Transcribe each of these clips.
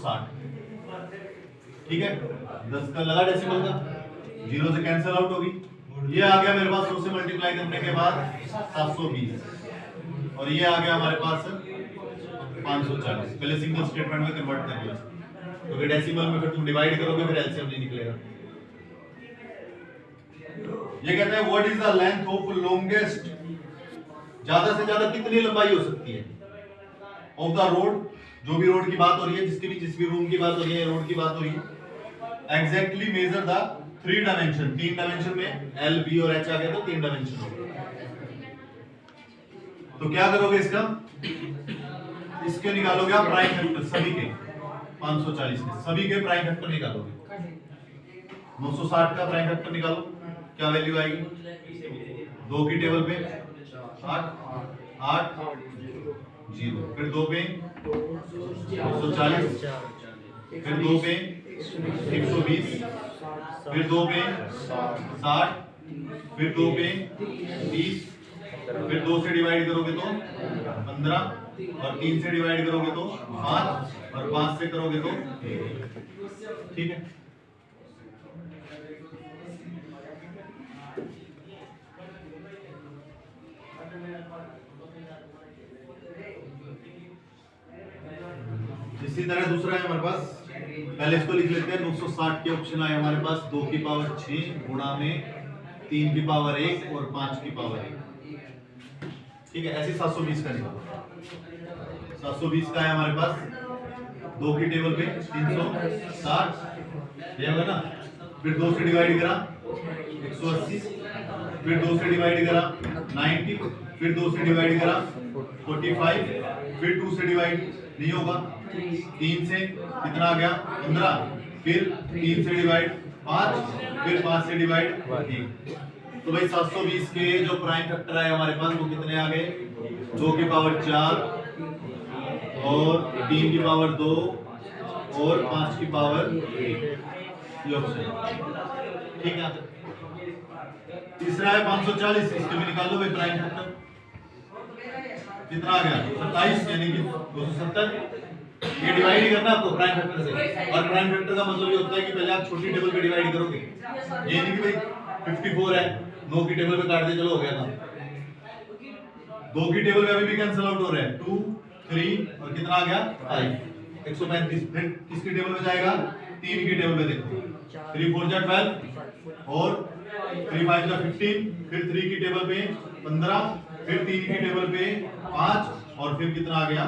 960। ठीक है, 10 का लगा डेसिमल का, 0 से कैंसिल आउट होगी। ये आ गया मेरे पास 100 से मल्टीप्लाई करने के बाद 720, और ये आ गया हमारे पास 540। पहले सिंगल स्टेटमेंट में कन्वर्ट कर लिया, क्योंकि डेसिमल में फिर तुम डिवाइड करोगे फिर एलसीएम नहीं निकलेगा। ये कहते हैं what is the length of longest, ज्यादा से ज्यादा कितनी लंबाई हो सकती है ऑफ द रोड, जो भी रोड की बात हो रही है, जिस भी रूम की बात हो रही है, रोड की बात हो रही है। Exactly measure the 3 dimension, 3 dimension में एल बी और एच आ गया तो 3 डायमेंशन हो गया। तो क्या करोगे इसका, इसके निकालोगे आप प्राइम फैक्टर, सभी के 540 के सभी के प्राइम फैक्टर निकालोगे। 960 का प्राइम फैक्टर निकालो, क्या वैल्यू आएगी, 2 की टेबल पे 8 8 0, फिर 2 पे 240, फिर 2 पे 120, फिर 2 पे 60, फिर 2 पे 30, फिर 2 से डिवाइड करोगे तो 15, और 3 से डिवाइड करोगे तो 5, और 5 से करोगे तो 1। ठीक है, इसी तरह दूसरा है हमारे पास, पहले इसको लिख लेते हैं। 960 के ऑप्शन आए हमारे पास 2 की पावर 6 गुणा में 3 की पावर 1 और 5 की पावर 1। ठीक है, ऐसे 720 का निकालो। 720 का है हमारे पास 2 की टेबल पे 360, ये होगा ना, फिर 2 से डिवाइड करा 180, फिर 2 से डिवाइड करा 90, फिर 2 से डिवाइड करा 45, फिर 2 से डिवाइड नहीं होगा, 3 से कितना आ गया 15, फिर 3 से डिवाइड 5, फिर 5 से डिवाइड 1। तो भाई 720 के जो प्राइम फैक्टर आए हमारे पास वो कितने आ गए, 2 की पावर 4 और 3 की पावर 2 और 5 की पावर 1। ये ऑप्शन, ठीक है। तीसरा है 540, इसके भी निकाल लो भाई प्राइम फैक्टर, कितना आ गया 27, यानी कि 270। ये डिवाइड ही करना आपको प्राइम फैक्टर से, और प्राइम फैक्टर का मतलब ये होता है कि पहले आप छोटी टेबल पे डिवाइड करोगे। ये नहीं कि भाई 54 है 9 की टेबल पे काट दे चलो हो गया काम। 2 की टेबल पे अभी भी कैंसिल आउट हो रहा है, 2 3 और कितना आ गया 5, 135। फिर किसकी टेबल में जाएगा, 3 की टेबल पे देखो, 3 4 जा 12 और 3 5 जा 15, फिर 3 की टेबल पे 15, फिर 3 की टेबल पे 5 और फिर कितना आ गया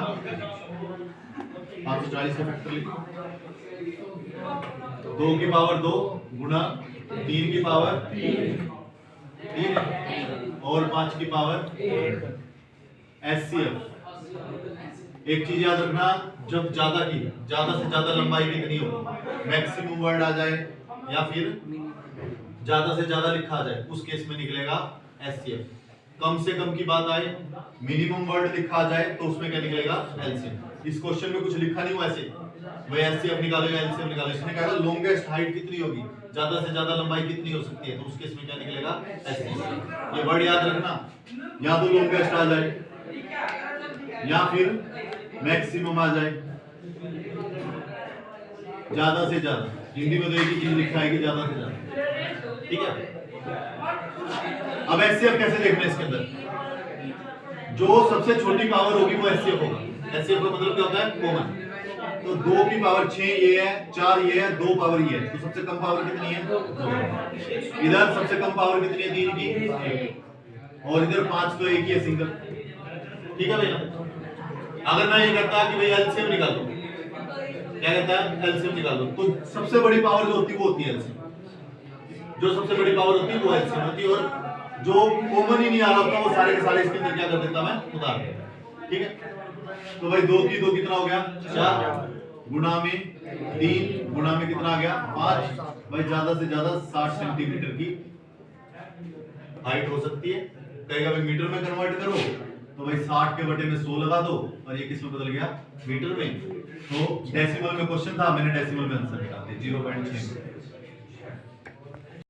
540 का फैक्टर लिखो। 2 की पावर 2 गुणा 3 की पावर 3 और 5 की पावर 1। एचसीएफ, एक चीज याद रखना, जब ज्यादा से ज्यादा लंबाई कितनी हो, मैक्सिमम वर्ड आ जाए या फिर ज्यादा से ज्यादा लिखा आ जाए, उस केस में निकलेगा एचसीएफ। कम से कम की बात आए, मिनिमम वर्ड लिखा आ जाए तो उसमें क्या निकलेगा एलसीएम। इस क्वेश्चन में कुछ लिखा नहीं हुआ ऐसे, वही एचसीएफ निकालेगा एलसीएम निकालेगा। इसने कहा लॉन्गेस्ट हाइट कितनी होगी, ज्यादा से ज्यादा लंबाई कितनी हो सकती है, तो उस केस में क्या निकलेगा एचसीएफ। ये वर्ड याद रखना, या तो लॉन्गेस्ट आ जाए या फिर मैक्सिमम आ जाए, ज्यादा से ज्यादा। हिंदी में तो एक ही चीज लिखा है कि ज्यादा से ज्यादा। ठीक है, अब एचसीएफ कैसे देखना है, इसके अंदर जो सबसे छोटी पावर होगी वो एचसीएफ होगा। एचसीएफ का मतलब क्या होता है, कॉमन। तो 2 की पावर 6 ये है, 4 ये है, 2 पावर ये है, तो सबसे कम पावर कितनी है 2। इधर सबसे कम पावर कितनी है 3 की 1, और इधर 5 तो एक ही है सिंगल। ठीक है भैया, अगर मैं ये कहता कि भाई एलसीएम निकालो, क्या कहता है एलसीएम निकालो, तो सबसे बड़ी पावर जो होती है वो होती है एलसीएम। जो सबसे बड़ी पावर होती है वो एलसीएम होती है, और जो कॉमन ही नहीं आ रहा होता वो सारे के सारे इसके अंदर क्या कर देता मैं उतार देता। ठीक है, तो भाई 2 की 2 कितना हो गया 4 गुणा में 3 गुणा में कितना आ गया 5। भाई ज्यादा से ज्यादा 60 सेंटीमीटर की हाइट हो सकती है। कहेगा भाई मीटर में कन्वर्ट करो, तो भाई 60 के बटे में 100 लगा दो, और ये किस में बदल गया मीटर में। तो डेसिमल में क्वेश्चन था, मैंने डेसिमल में आंसर निकाल दिया 0.6।